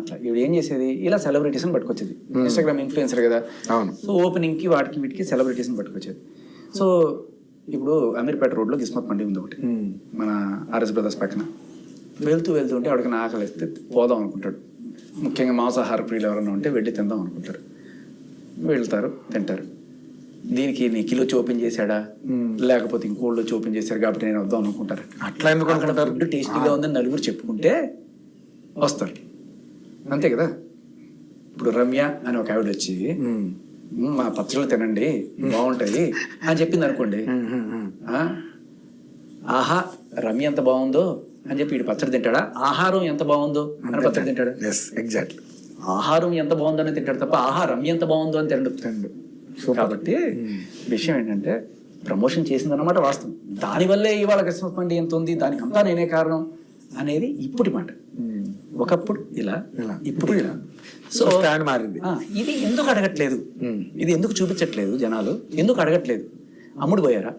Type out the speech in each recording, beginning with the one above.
అట్లా ఇవి ఏం చేసేది ఇలా సెలబ్రిటీస్ని పట్టుకొచ్చేది. ఇన్స్టాగ్రామ్ ఇన్ఫ్లుయెన్సర్ కదా, సో ఓపెనింగ్కి వాటికి వీటికి సెలబ్రిటీస్ని పట్టుకొచ్చేది. సో ఇప్పుడు అమీర్పేట రోడ్లో కిస్మత్ మండి ఉంది ఒకటి, మన ఆర్ఎస్ బ్రదర్స్ పక్కన. వెళ్తూ ఉంటే ఎవరికైనా ఆకలి వేస్తే పోదాం అనుకుంటాడు. ముఖ్యంగా మాంసాహార ప్రియులు ఎవరైనా ఉంటే వెళ్ళి తిందాం అనుకుంటారు. వెళ్తారు, తింటారు. దీనికి నీ కిలో ఓపెన్ చేశాడా లేకపోతే ఇంకోళ్ళు ఓపెన్ చేశారు కాబట్టి నేను వద్దాం అనుకుంటారు. అట్లా ఎందుకు అనుకుంటారు? ఫుడ్ టేస్టీగా ఉందని నలుగురు చెప్పుకుంటే వస్తారు, అంతే కదా. ఇప్పుడు రమ్య అని ఒక ఆవిడ వచ్చి మా పచ్చళ్ళు తినండి బాగుంటాయి అని చెప్పింది అనుకోండి, ఆహా రమ్య ఎంత బాగుందో అని చెప్పి వీడు పచ్చడి తింటాడా? ఆహారం ఎంత బాగుందో అని పచ్చడి తింటాడు. ఎగ్జాక్ట్లీ, ఆహారం ఎంత బాగుందని తింటాడు తప్ప ఆహారం ఎంత బాగుందో అని తిండు. కాబట్టి విషయం ఏంటంటే ప్రమోషన్ చేసిందన్నమాట వాస్తవం. దానివల్లే ఇవాళ క్రిస్మస్ పండుగ ఎంత ఉంది, దానికంతా నేనే కారణం అనేది ఇప్పటి మాట. ఒకప్పుడు ఇలా, ఇప్పుడు ఇలా. సో మారింది. ఇది ఎందుకు అడగట్లేదు, ఇది ఎందుకు చూపించట్లేదు జనాలు, ఎందుకు అడగట్లేదు? అమ్ముడు పోయారా?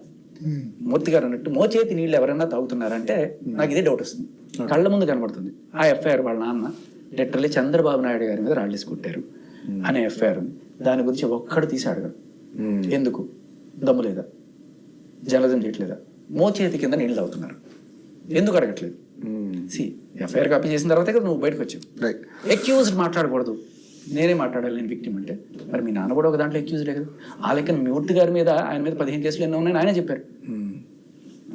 మూర్తి గారు అన్నట్టు మోచేతి నీళ్ళు ఎవరైనా తాగుతున్నారంటే నాకు ఇదే డౌట్ వస్తుంది. కళ్ళ ముందు కనబడుతుంది ఆ ఎఫ్ఐఆర్. వాళ్ళ నాన్న లిటరల్లీ చంద్రబాబు నాయుడు గారి మీద రాళ్ళేసి కొట్టారు అనే ఎఫ్ఐఆర్ ఉంది. దాని గురించి ఒక్కడు తీసి అడగడు. ఎందుకు? దమ్ము లేదా? జలజం చేయట్లేదా? మోచేతి కింద నీళ్ళు తాగుతున్నారు, ఎందుకు అడగట్లేదు? సి ఎఫ్ఐఆర్ కాపీ చేసిన తర్వాతే కదా నువ్వు బయటకు వచ్చావు. ఎక్యూజ్డ్ మాట్లాడకూడదు, నేనే మాట్లాడాలి నేను విక్టిమ్ అంటే. మరి మీ నాన్న కూడా ఒక దాంట్లో ఎక్యూజ్డే కదా. ఆ లెక్కన మూర్తి గారి మీద ఆయన మీద 15 కేసులు ఎన్నో ఉన్నాయని ఆయనే చెప్పారు.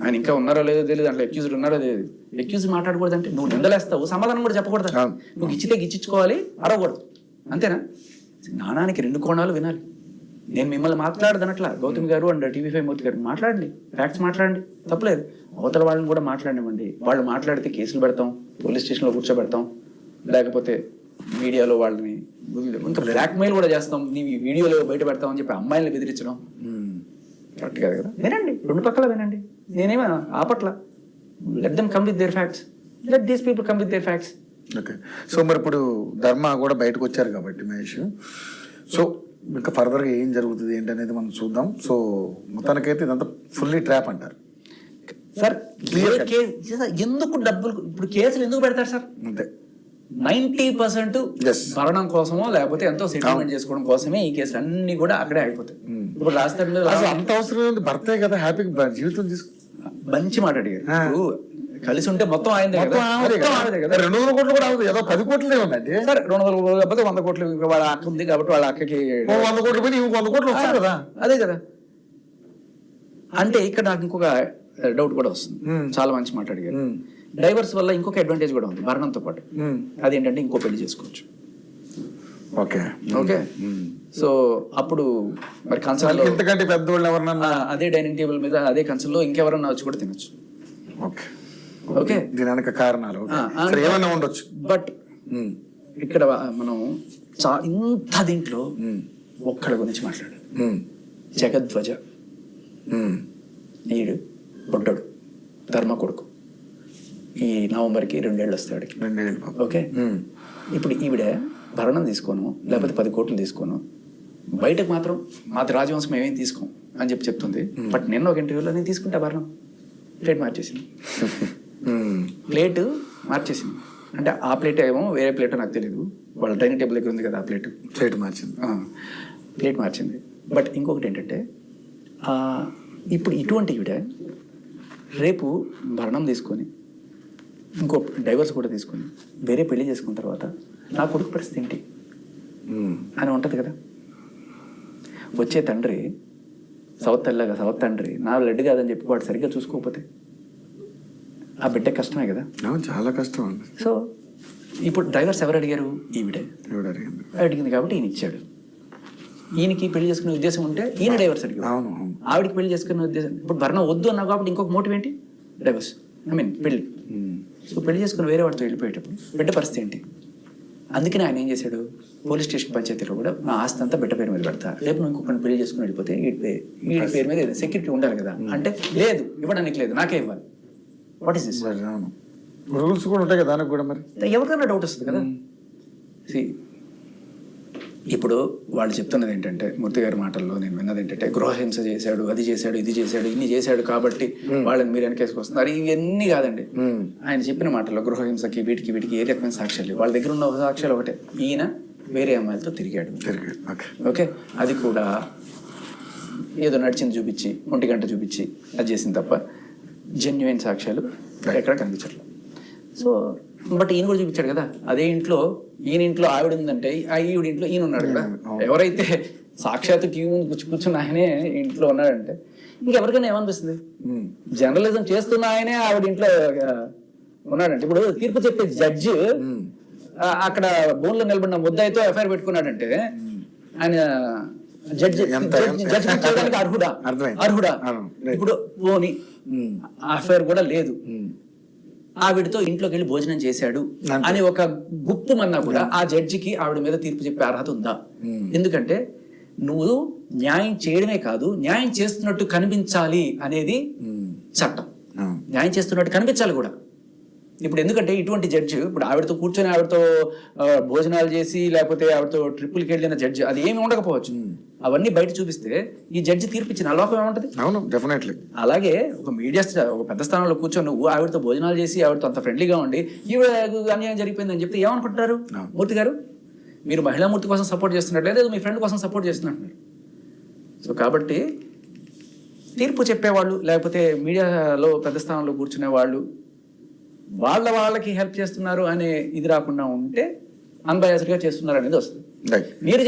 ఆయన ఇంకా ఉన్నారో లేదో తెలియదు, దాంట్లో ఎక్యూజ్డ్ ఉన్నారో తెలియదు. ఎక్యూజ్ మాట్లాడకూడదు అంటే నువ్వు నిందలేస్తావు, సమాధానం కూడా చెప్పకూడదు. నువ్వు గిచ్చితే గిచ్చించుకోవాలి, అడగకూడదు, అంతేనా? నాణానికి 2 కోణాలు వినాలి. నేను మిమ్మల్ని మాట్లాడదనట్లా, గౌతమ్ గారు అండ్ TV5 మూర్తి గారు మాట్లాడండి, ఫ్యాక్ట్స్ మాట్లాడండి, తప్పలేదు. అవతల వాళ్ళని కూడా మాట్లాడివ్వండి. వాళ్ళు మాట్లాడితే కేసులు పెడతాం, పోలీస్ స్టేషన్లో కూర్చోబెడతాం, లేకపోతే మీడియాలో వాళ్ళని ఇంకా బ్లాక్మెయిల్ కూడా చేస్తాం, నీ వీడియోలో బయట పెడతాం అని చెప్పి అమ్మాయిల్ని బెదిరించడం కరెక్ట్ కాదు కదా. వినండి, 2 పక్కల వినండి, నేనేమో ఆపట్ల. Let them come with their facts, let these people come with their facts. Okay, so మరి ఇప్పుడు ధర్మ కూడా బయటకు వచ్చారు కాబట్టి మహేష్, సో ఇంకా ఫర్దర్గా ఏం జరుగుతుంది ఏంటి అనేది మనం చూద్దాం. సో మొత్తానికైతే ఇదంతా ఫుల్లీ ట్రాప్ అంటారు సార్. ఎందుకు డబ్బులు ఇప్పుడు కేసులు ఎందుకు పెడతారు సార్? అంతే, 90% మరణం కోసమో లేకపోతే ఎంతో సెటిల్మెంట్ చేసుకోవడం కోసమే ఈ కేసులు అన్ని కూడా అక్కడే అయిపోతాయి. ఇప్పుడు రాష్ట్రంలో అంత అవసరం ఉంది, భర్తే కదా హ్యాపీగా జీవితం తీసుకు. మంచి మాట అడిగారు. ఇప్పుడు కలిసి ఉంటే మొత్తం ఆయనదే కదా. 200 కోట్లు కూడా ఏదో 10 కోట్లే ఉందండి సార్. 200 కోట్లు కాకపోతే 100 కోట్లు వాళ్ళ అక్క ఉంది కాబట్టి వాళ్ళ అక్కకి 100 కోట్లు పోయి 100 కోట్లు వస్తాయి కదా. అదే కదా. అంటే ఇక్కడ నాకు ఇంకొక డౌట్ కూడా వస్తుంది. చాలా మంచి మాట అడిగారు. డైవర్స్ వల్ల ఇంకొక అడ్వాంటేజ్ కూడా ఉంది భరణంతో పాటు. అదేంటంటే ఇంకో పెళ్లి చేసుకోవచ్చు. ఓకే ఓకే, సో అప్పుడు మరి కన్సర్న్ ఇంతకంటే పెద్దవాళ్ళు ఎవరన్నా అదే డైనింగ్ టేబుల్ మీద అదే కన్సర్న్ లో ఇంకెవరన్నా వచ్చి కూడా తినొచ్చు. ఓకే ఓకే, దీనికి కారణాలు ఏమైనా ఉండొచ్చు. బట్ ఇక్కడ మనం ఇంత దీంట్లో ఒక్కడి గురించి మాట్లాడాలి. జగద్వజ, ఈడు బొడ్డడు, ధర్మ కొడుకు. ఈ నవంబర్కి 2 ఏళ్ళు వస్తాడు. ఓకే, ఇప్పుడు ఈవిడ భరణం తీసుకోను లేకపోతే 10 కోట్లు తీసుకోను, బయటకు మాత్రం మాది రాజవంశం ఏమేమి తీసుకోం అని చెప్తుంది. బట్ నిన్న ఒక ఇంటర్వ్యూలో నేను తీసుకుంటా భరణం, ప్లేట్ మార్చేసింది. ప్లేట్ మార్చేసింది అంటే ఆ ప్లేట్ ఏమో వేరే ప్లేట్ నాకు తెలియదు, వాళ్ళ డైనింగ్ టేబుల్ దగ్గర ఉంది కదా, ఆ ప్లేట్ మార్చింది. బట్ ఇంకొకటి ఏంటంటే ఇప్పుడు ఇటువంటి ఈవిడ రేపు భరణం తీసుకొని ఇంకో డైవర్స్ కూడా తీసుకొని వేరే పెళ్లి చేసుకున్న తర్వాత నా కొడుకు పరిస్థితి ఏంటి అని ఉంటుంది కదా. వచ్చే తండ్రి సవత్ తండ్రి నా బ్లడ్ కాదని చెప్పి వాడు సరిగ్గా చూసుకోకపోతే ఆ బిడ్డ కష్టమే కదా, చాలా కష్టం. సో ఇప్పుడు డైవర్స్ ఎవరు అడిగారు? ఈవిడే అడిగింది కాబట్టి ఈయన ఇచ్చాడు. ఈయనకి పెళ్లి చేసుకునే ఉద్దేశం ఉంటే ఈయన డైవర్స్ అడిగాడు. ఆవిడికి పెళ్లి చేసుకునే ఉద్దేశం, ఇప్పుడు భరణం వద్దు అన్నావు కాబట్టి ఇంకొక మోటివ్ ఏంటి? డైవర్స్, పెళ్లి. సో పెళ్లి చేసుకుని వేరే వాడితో వెళ్ళిపోయేటప్పుడు బిడ్డ పరిస్థితి ఏంటి? అందుకని ఆయన ఏం చేశాడు, పోలీస్ స్టేషన్ పంచాయతీలో కూడా నా ఆస్తి అంతా బిడ్డ పేరు మీద పెడతా, రేపు నువ్వు ఇంకొకరిని పెళ్లి చేసుకుని వెళ్ళిపోతే వీడి పేరు మీద సెక్యూరిటీ ఉండాలి కదా. అంటే లేదు, ఇవ్వడానికి లేదు, నాకే ఇవ్వాలి. What is this? రూల్స్ కూడా ఉంటాయి కదా దానికి కూడా. మరి ఎవరికైనా డౌట్ వస్తుంది కదా. ఇప్పుడు వాళ్ళు చెప్తున్నది ఏంటంటే, మూర్తి గారి మాటల్లో నేను విన్నది ఏంటంటే, గృహహింస చేశాడు, అది చేశాడు, ఇది చేశాడు, ఇన్ని చేశాడు కాబట్టి వాళ్ళని మీరు వెనకేసుకొస్తున్నారు, ఇవన్నీ కాదండి. ఆయన చెప్పిన మాటల్లో గృహహింసకి వీటికి ఏ రకమైన సాక్ష్యాలు లేవు. వాళ్ళ దగ్గర ఉన్న సాక్ష్యాలు ఒకటే, ఈయన వేరే అమ్మాయిలతో తిరిగాడు. ఓకే, అది కూడా ఏదో నడిచింది చూపించి, 1 గంట చూపించి అది చేసింది తప్ప జెన్యున్ సాక్ష్యాలు ఎక్కడ కనిపించట్లేదు. సో బట్ ఈయన కూడా చూపించాడు కదా, అదే ఇంట్లో ఈయన ఇంట్లో ఆవిడ ఉందంటే ఈవిడ ఇంట్లో ఈయన ఉన్నాడు కదా. ఎవరైతే సాక్షాత్ టీవీ ముందు కూర్చున్న ఆయనే ఇంట్లో ఉన్నాడంటే ఇంకెవరికైనా ఏమనిపిస్తుంది? జర్నలిజం చేస్తున్న ఆయనే ఆవిడ ఇంట్లో ఉన్నాడంటే, ఇప్పుడు తీర్పు చెప్పే జడ్జి అక్కడ బోన్లో నిలబడిన ముద్దాయితో ఎఫ్ఐఆర్ పెట్టుకున్నాడంటే ఆయన జడ్జిమెంట్ చేయడానికి అర్హుడా? ఇప్పుడు పోనీ అఫైర్ కూడా లేదు, ఆవిడతో ఇంట్లోకి వెళ్ళి భోజనం చేశాడు అని ఒక గుప్పుమన్నా కూడా ఆ జడ్జికి ఆవిడ మీద తీర్పు చెప్పే అర్హత ఉందా? ఎందుకంటే నువ్వు న్యాయం చేయడమే కాదు, న్యాయం చేస్తున్నట్టు కనిపించాలి అనేది చట్టం. న్యాయం చేస్తున్నట్టు కనిపించాలి కూడా. ఇప్పుడు ఎందుకంటే ఇటువంటి జడ్జి ఇప్పుడు ఆవిడతో కూర్చొని ఆవిడతో భోజనాలు చేసి లేకపోతే ఆవిడతో ట్రిప్పులకి వెళ్ళిన జడ్జి అది ఏమి ఉండకపోవచ్చు. అవన్నీ బయట చూపిస్తే ఈ జడ్జి తీర్పిచ్చిన లోకం ఏముంటది? అవును, డెఫినెట్లీ. అలాగే ఒక మీడియా ఒక పెద్ద స్థానంలో కూర్చొని నువ్వు ఆవిడతో భోజనాలు చేసి ఆవిడతో అంత ఫ్రెండ్లీగా ఉండి ఈవిడ అన్యాయం జరిగిపోయిందని చెప్తే ఏమనుకుంటున్నారు? మూర్తి గారు మీరు మహిళా మూర్తి కోసం సపోర్ట్ చేస్తున్నట్టు లేదా మీ ఫ్రెండ్ కోసం సపోర్ట్ చేస్తున్నట్టు. సో కాబట్టి తీర్పు చెప్పేవాళ్ళు లేకపోతే మీడియాలో పెద్ద స్థానంలో కూర్చునే వాళ్ళు వాళ్ళకి హెల్ప్ చేస్తున్నారు అనే ఇది రాకుండా ఉంటే అన్బయాస్డ్గా చేస్తున్నారు అనేది వస్తుంది. మీరు